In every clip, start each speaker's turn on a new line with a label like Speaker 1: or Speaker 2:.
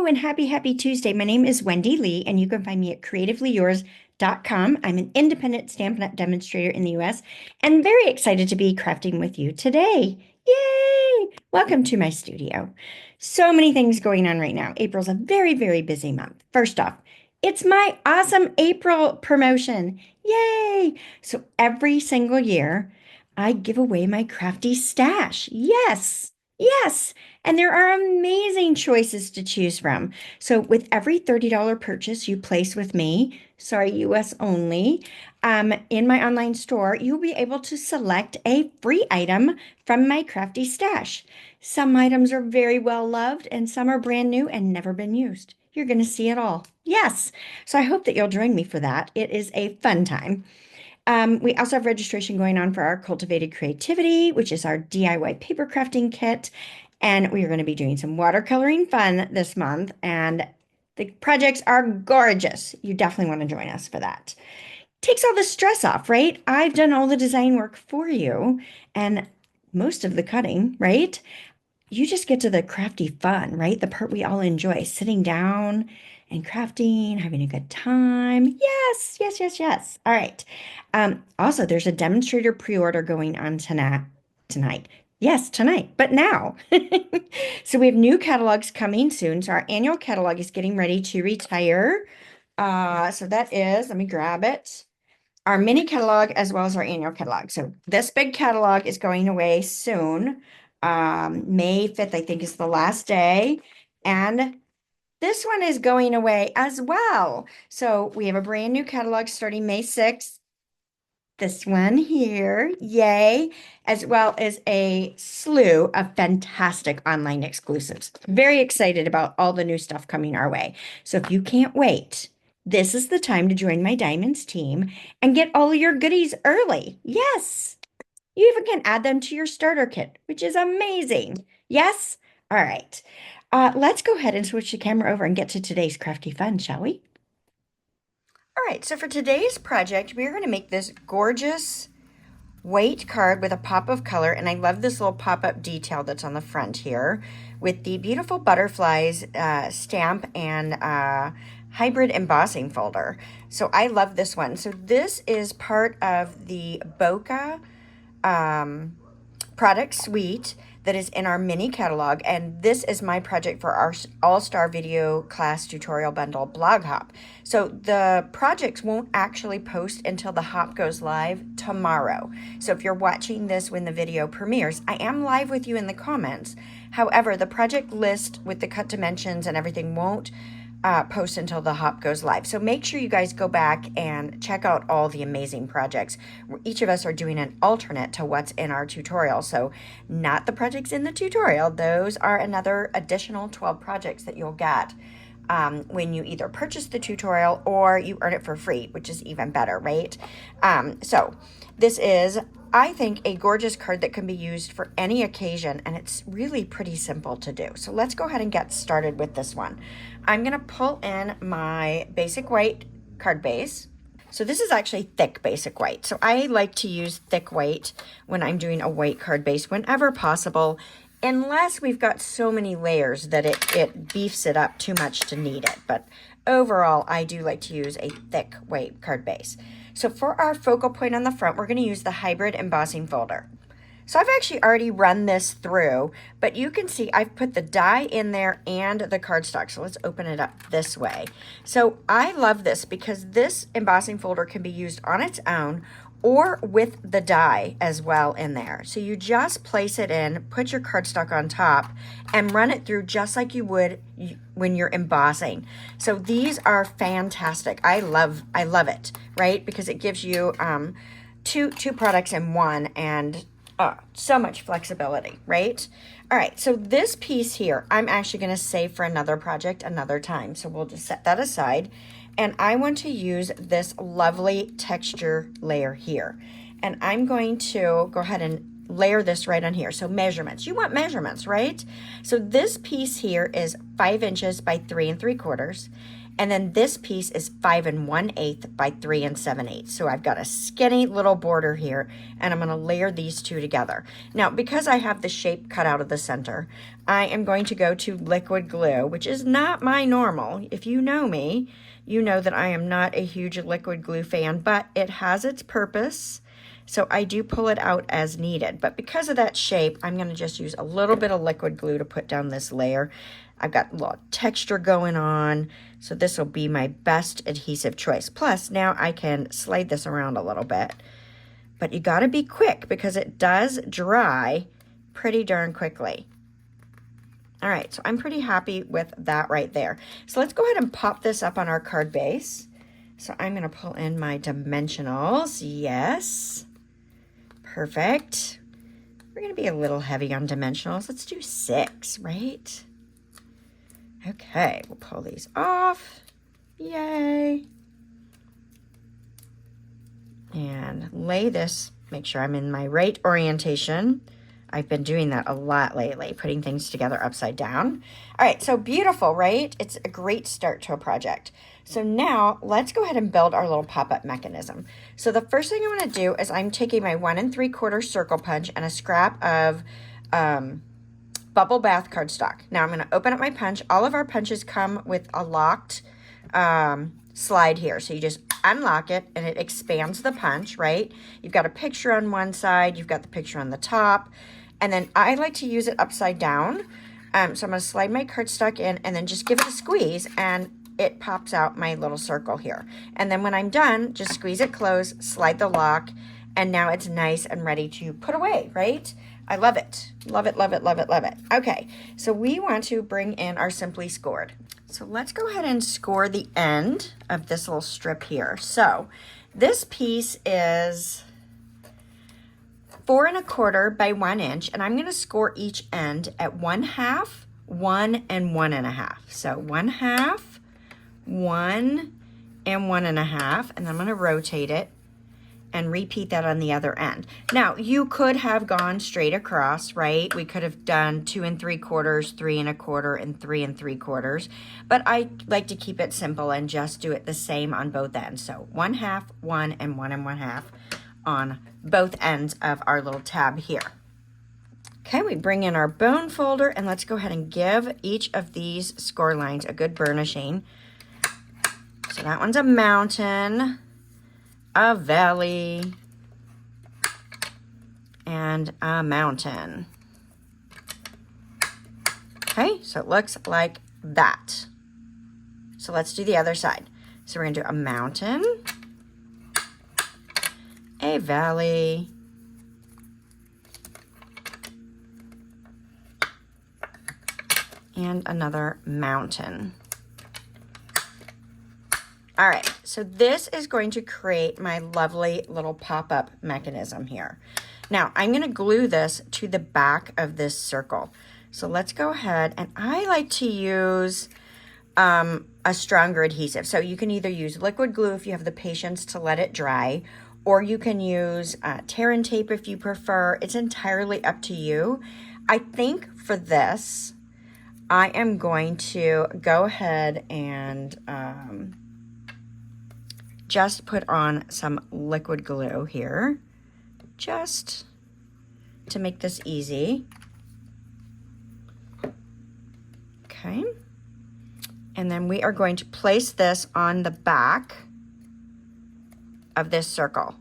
Speaker 1: and happy Tuesday. My name is Wendy Lee, and you can find me at CreativeLeeYours.com. I'm an independent Stampin' Up! Demonstrator in the US and very excited to be crafting with you today. Yay! Welcome to my studio. So many things going on right now. April's a very busy month. First off, it's my awesome April promotion. Yay! So every single year, I give away my crafty stash. Yes. And there are amazing choices to choose from. So with every $30 purchase you place with me, sorry, US only, in my online store, you'll be able to select a free item from my crafty stash. Some items are very well loved and some are brand new and never been used. You're going to see it all. Yes. So I hope that you'll join me for that. It is a fun time. We also have registration going on for our Cultivated Creativity, which is our DIY paper crafting kit. And we are going to be doing some watercoloring fun this month. And the projects are gorgeous. You definitely want to join us for that. Takes all the stress off, right? I've done all the design work for you and most of the cutting, right? You just get to the crafty fun, right? The part we all enjoy, sitting down and crafting, having a good time. Yes. All right. Also, there's a demonstrator pre-order going on tonight. Yes, tonight, but now. So we have new catalogs coming soon. So our annual catalog is getting ready to retire. So that is, let me grab it. Our mini catalog as well as our annual catalog. So this big catalog is going away soon. May 5th, I think, is the last day. And this one is going away as well. So we have a brand new catalog starting May 6th. This one here, yay, as well as a slew of fantastic online exclusives. Very excited about all the new stuff coming our way. So if you can't wait, this is the time to join my Diamonds team and get all your goodies early. Yes. You even can add them to your starter kit, which is amazing. Yes? All right. Let's go ahead and switch the camera over and get to today's crafty fun, shall we? All right, so for today's project, we're going to make this gorgeous white card with a pop of color, and I love this little pop-up detail that's on the front here with the beautiful butterflies stamp and hybrid embossing folder. So I love this one. So this is part of the Bokeh product suite that is in our mini catalog, and this is my project for our all-star video class tutorial bundle blog hop. So the projects won't actually post until the hop goes live tomorrow. So if you're watching this when the video premieres, I am live with you in the comments. However, the project list with the cut dimensions and everything won't post until the hop goes live. So make sure you guys go back and check out all the amazing projects. Each of us are doing an alternate to what's in our tutorial. So not the projects in the tutorial. Those are another additional 12 projects that you'll get when you either purchase the tutorial or you earn it for free, which is even better, right? So this is, I think, a gorgeous card that can be used for any occasion, and it's really pretty simple to do. So let's go ahead and get started with this one. I'm going to pull in my basic white card base. So this is actually thick basic white. So I like to use thick white when I'm doing a white card base whenever possible, unless we've got so many layers that it beefs it up too much to need it. But overall, I do like to use a thick white card base. So for our focal point on the front, we're going to use the hybrid embossing folder. So I've actually already run this through, but you can see I've put the die in there and the cardstock. So let's open it up this way. So I love this because this embossing folder can be used on its own or with the die as well in there. So you just place it in, put your cardstock on top, and run it through just like you would when you're embossing. So these are fantastic. I love it, right? Because it gives you two products in one, and so much flexibility, right? All right, so this piece here, I'm actually going to save for another project another time. So we'll just set that aside. And I want to use this lovely texture layer here. And I'm going to go ahead and layer this right on here. So measurements, you want measurements, right? So this piece here is 5 inches by 3 3/4. And then this piece is 5 1/8 by 3 7/8. So I've got a skinny little border here, and I'm going to layer these two together. Now, because I have the shape cut out of the center, I am going to go to liquid glue, which is not my normal. If you know me, you know that I am not a huge liquid glue fan, but it has its purpose. So I do pull it out as needed. But because of that shape, I'm going to just use a little bit of liquid glue to put down this layer. I've got a little texture going on, so this will be my best adhesive choice. Plus, now I can slide this around a little bit. But you got to be quick because it does dry pretty darn quickly. All right, so I'm pretty happy with that right there. So let's go ahead and pop this up on our card base. So I'm going to pull in my dimensionals. Yes. Perfect. We're going to be a little heavy on dimensionals. Let's do 6, right? Okay, we'll pull these off. Yay. And lay this, make sure I'm in my right orientation. I've been doing that a lot lately, putting things together upside down. All right, so beautiful, right? It's a great start to a project. So now let's go ahead and build our little pop-up mechanism. So the first thing I'm going to do is I'm taking my 1 3/4 circle punch and a scrap of bubble bath cardstock. Now I'm going to open up my punch. All of our punches come with a locked slide here. So you just unlock it and it expands the punch, right? You've got a picture on one side. You've got the picture on the top. And then I like to use it upside down. So I'm going to slide my cardstock in and then just give it a squeeze and it pops out my little circle here. And then when I'm done, just squeeze it closed, slide the lock, and now it's nice and ready to put away, right? I love it. Love it, love it, love it, love it. Okay, so we want to bring in our Simply Scored. So let's go ahead and score the end of this little strip here. So this piece is 4 1/4 by 1 inch, and I'm going to score each end at 1/2, 1, and 1 1/2. So 1/2, 1, and 1 1/2, and I'm going to rotate it and repeat that on the other end. Now, you could have gone straight across, right? We could have done 2 3/4, 3 1/4, and 3 3/4, but I like to keep it simple and just do it the same on both ends. So 1/2, 1, and 1 1/2 on both ends of our little tab here. Okay, we bring in our bone folder and let's go ahead and give each of these score lines a good burnishing. So that one's a mountain, a valley, and a mountain. Okay, so it looks like that. So let's do the other side. So we're going to do a mountain, a valley, and another mountain. All right, so this is going to create my lovely little pop-up mechanism here. Now, I'm going to glue this to the back of this circle. So let's go ahead, and I like to use a stronger adhesive. So you can either use liquid glue if you have the patience to let it dry, or you can use tear and tape if you prefer. It's entirely up to you. I think for this, I am going to go ahead and just put on some liquid glue here, just to make this easy. Okay. And then we are going to place this on the back of this circle.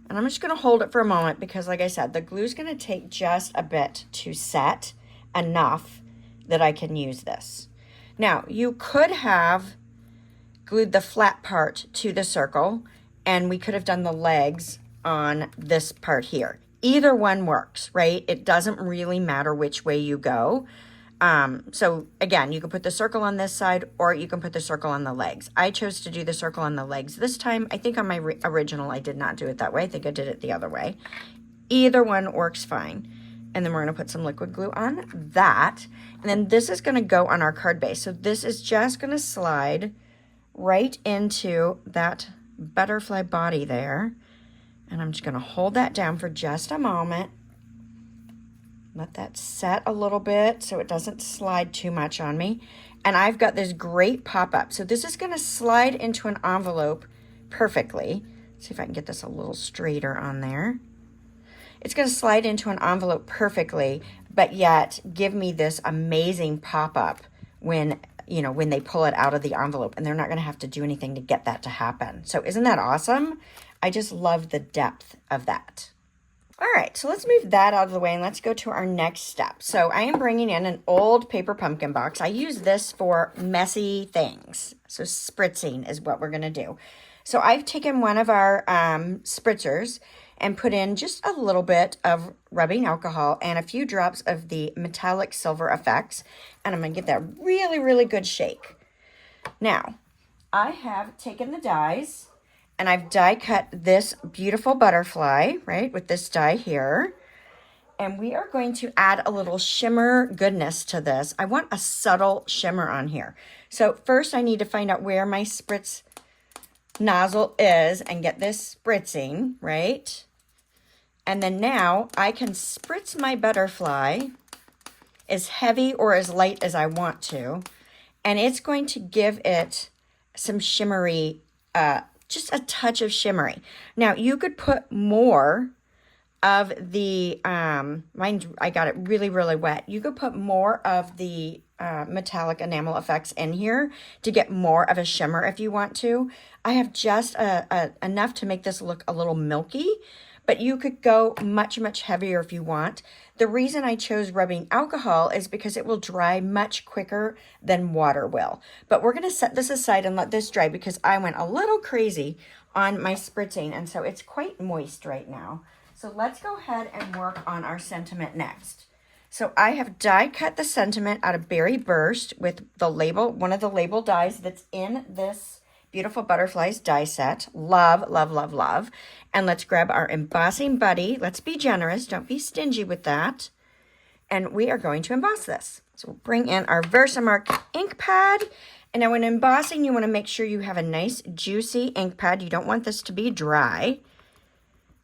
Speaker 1: And I'm just going to hold it for a moment because, like I said, the glue is going to take just a bit to set, enough that I can use this. Now, you could have glued the flat part to the circle, and we could have done the legs on this part here. Either one works, right? It doesn't really matter which way you go. So again, you can put the circle on this side, or you can put the circle on the legs. I chose to do the circle on the legs this time. I think on my original, I did not do it that way. I think I did it the other way. Either one works fine. And then we're going to put some liquid glue on that. And then this is going to go on our card base. So this is just going to slide right into that butterfly body there. And I'm just going to hold that down for just a moment. Let that set a little bit so it doesn't slide too much on me. And I've got this great pop-up. So this is going to slide into an envelope perfectly. Let's see if I can get this a little straighter on there. It's going to slide into an envelope perfectly, but yet give me this amazing pop-up when, you know, when they pull it out of the envelope, and they're not going to have to do anything to get that to happen. So isn't that awesome? I just love the depth of that. All right, so let's move that out of the way and let's go to our next step. So I am bringing in an old paper pumpkin box. I use this for messy things. So spritzing is what we're going to do. So I've taken one of our spritzers and put in just a little bit of rubbing alcohol and a few drops of the metallic silver effects. And I'm going to give that really, really good shake. Now, I have taken the dies. And I've die cut this beautiful butterfly, right, with this die here. And we are going to add a little shimmer goodness to this. I want a subtle shimmer on here. So first I need to find out where my spritz nozzle is and get this spritzing, right? And then now I can spritz my butterfly as heavy or as light as I want to. And it's going to give it some shimmery, just a touch of shimmery. Now you could put more of the, mine, I got it really, really wet. You could put more of the metallic enamel effects in here to get more of a shimmer if you want to. I have just enough to make this look a little milky, but you could go much, much heavier if you want. The reason I chose rubbing alcohol is because it will dry much quicker than water will. But we're going to set this aside and let this dry because I went a little crazy on my spritzing, and so it's quite moist right now. So let's go ahead and work on our sentiment next. So I have die cut the sentiment out of Berry Burst with the label, one of the label dies that's in this Beautiful Butterflies die set. Love, love, love, love. And let's grab our embossing buddy. Let's be generous. Don't be stingy with that. And we are going to emboss this. So we'll bring in our Versamark ink pad. And now when embossing, you want to make sure you have a nice juicy ink pad. You don't want this to be dry.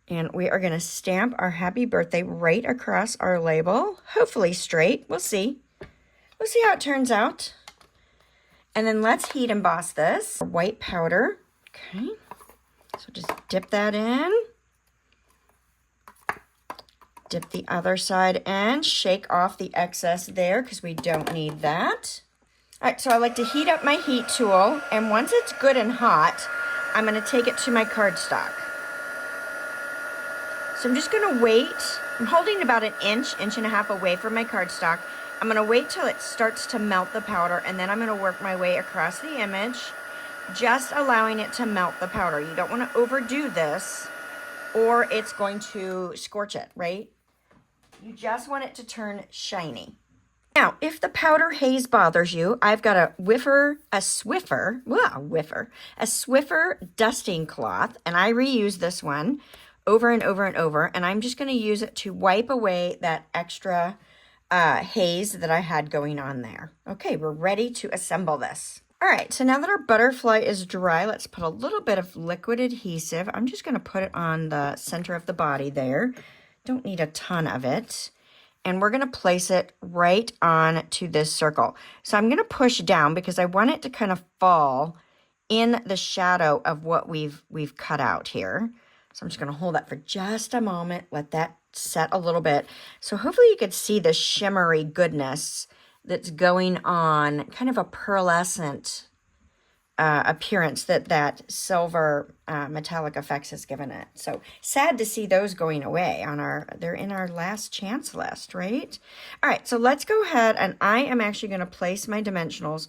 Speaker 1: And we are going to stamp our happy birthday right across our label. Hopefully straight. We'll see. We'll see how it turns out. And then let's heat emboss this. White powder. Okay. So just dip that in. Dip the other side in. Shake off the excess there because we don't need that. All right, so I like to heat up my heat tool. And once it's good and hot, I'm going to take it to my cardstock. So I'm just going to wait. I'm holding about an inch and a half away from my cardstock. I'm going to wait till it starts to melt the powder, and then I'm going to work my way across the image, just allowing it to melt the powder. You don't want to overdo this, or it's going to scorch it, right? You just want it to turn shiny. Now, if the powder haze bothers you, I've got a Swiffer dusting cloth, and I reuse this one over and over and over, and I'm just going to use it to wipe away that extra haze that I had going on there. Okay, we're ready to assemble this. All right, so now that our butterfly is dry, let's put a little bit of liquid adhesive. I'm just going to put it on the center of the body there. Don't need a ton of it. And we're going to place it right on to this circle. So I'm going to push down because I want it to kind of fall in the shadow of what we've cut out here. So I'm just going to hold that for just a moment, let that set a little bit. So hopefully you could see the shimmery goodness that's going on, kind of a pearlescent appearance that silver metallic effects has given it. So sad to see those going away they're in our last chance list, right? All right, so let's go ahead, and I am actually going to place my dimensionals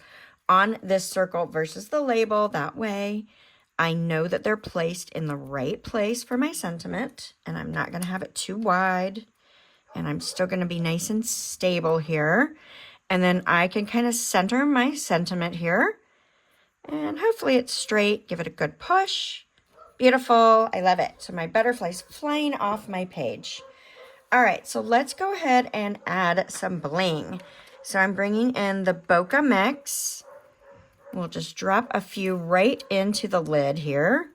Speaker 1: on this circle versus the label. That way I know that they're placed in the right place for my sentiment, and I'm not going to have it too wide, and I'm still going to be nice and stable here. And then I can kind of center my sentiment here, and hopefully it's straight. Give it a good push. Beautiful. I love it. So my butterfly's flying off my page. All right, so let's go ahead and add some bling. So I'm bringing in the Bokeh Mix. We'll just drop a few right into the lid here.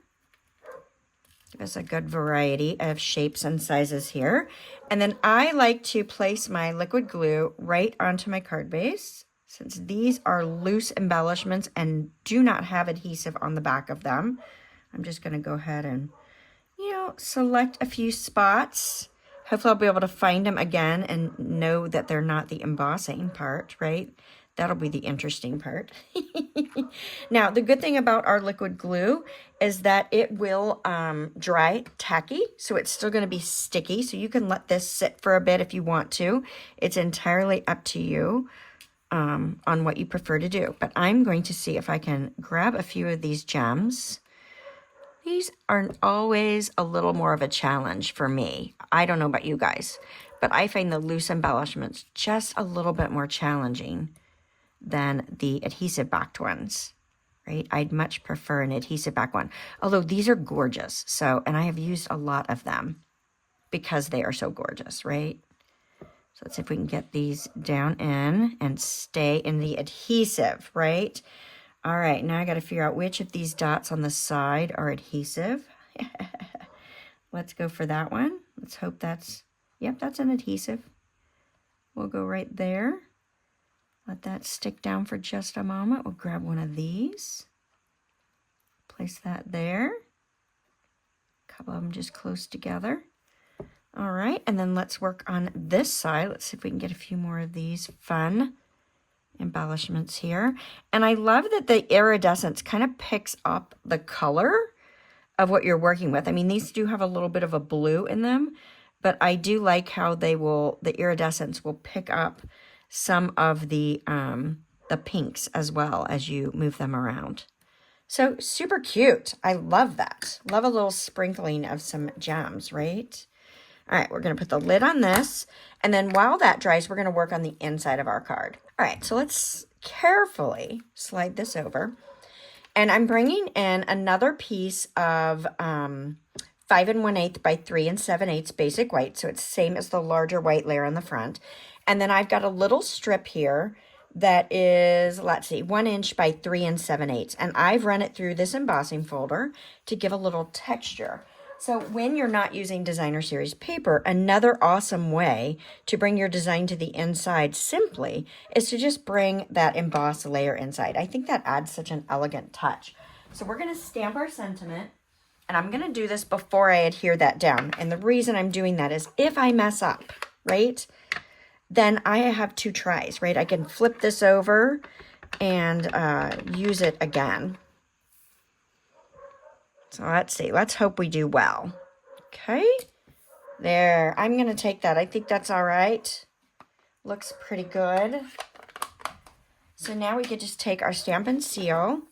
Speaker 1: Give us a good variety of shapes and sizes here. And then I like to place my liquid glue right onto my card base, since these are loose embellishments and do not have adhesive on the back of them. I'm just going to go ahead and, select a few spots. Hopefully I'll be able to find them again and know that they're not the embossing part, right? That'll be the interesting part. Now, the good thing about our liquid glue is that it will dry tacky, so it's still going to be sticky. So you can let this sit for a bit if you want to. It's entirely up to you on what you prefer to do. But I'm going to see if I can grab a few of these gems. These are always a little more of a challenge for me. I don't know about you guys, but I find the loose embellishments just a little bit more challenging than the adhesive backed ones, right? I'd much prefer an adhesive back one, although these are gorgeous. So, and I have used a lot of them because they are so gorgeous, right? So let's see if we can get these down in and stay in the adhesive, right? All right, now I got to figure out which of these dots on the side are adhesive. Let's go for that one. Let's hope that's, yep, that's an adhesive. We'll go right there. Let that stick down for just a moment. We'll grab one of these. Place that there. A couple of them just close together. All right, and then let's work on this side. Let's see if we can get a few more of these fun embellishments here. And I love that the iridescence kind of picks up the color of what you're working with. I mean, these do have a little bit of a blue in them, but I do like how the iridescence will pick up some of the pinks as well as you move them around. So super cute. I love that. Love a little sprinkling of some gems, right? All right, we're going to put the lid on this. And then while that dries, we're going to work on the inside of our card. All right, so let's carefully slide this over. And I'm bringing in another piece of 5 1/8 by 3 7/8 basic white. So it's same as the larger white layer on the front. And then I've got a little strip here that is, let's see, 1 inch by 3 7/8. And I've run it through this embossing folder to give a little texture. So when you're not using designer series paper, another awesome way to bring your design to the inside simply is to just bring that embossed layer inside. I think that adds such an elegant touch. So we're going to stamp our sentiment, and I'm going to do this before I adhere that down. And the reason I'm doing that is if I mess up, right, then I have 2 tries, right? I can flip this over and use it again. So let's see. Let's hope we do well. Okay. There. I'm going to take that. I think that's all right. Looks pretty good. So now we could just take our stamp and seal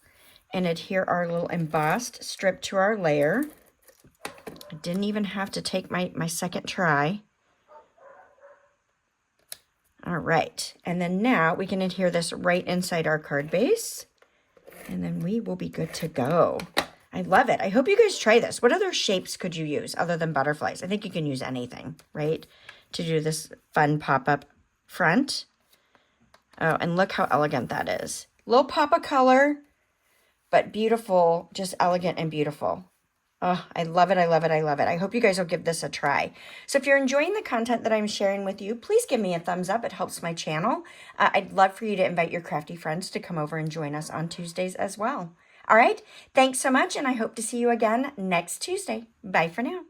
Speaker 1: and adhere our little embossed strip to our layer. I didn't even have to take my second try. All right. And then now we can adhere this right inside our card base. And then we will be good to go. I love it. I hope you guys try this. What other shapes could you use other than butterflies? I think you can use anything, right, to do this fun pop-up front. Oh, and look how elegant that is. Little pop of color, but beautiful, just elegant and beautiful. Oh, I love it. I love it. I love it. I hope you guys will give this a try. So if you're enjoying the content that I'm sharing with you, please give me a thumbs up. It helps my channel. I'd love for you to invite your crafty friends to come over and join us on Tuesdays as well. All right. Thanks so much, and I hope to see you again next Tuesday. Bye for now.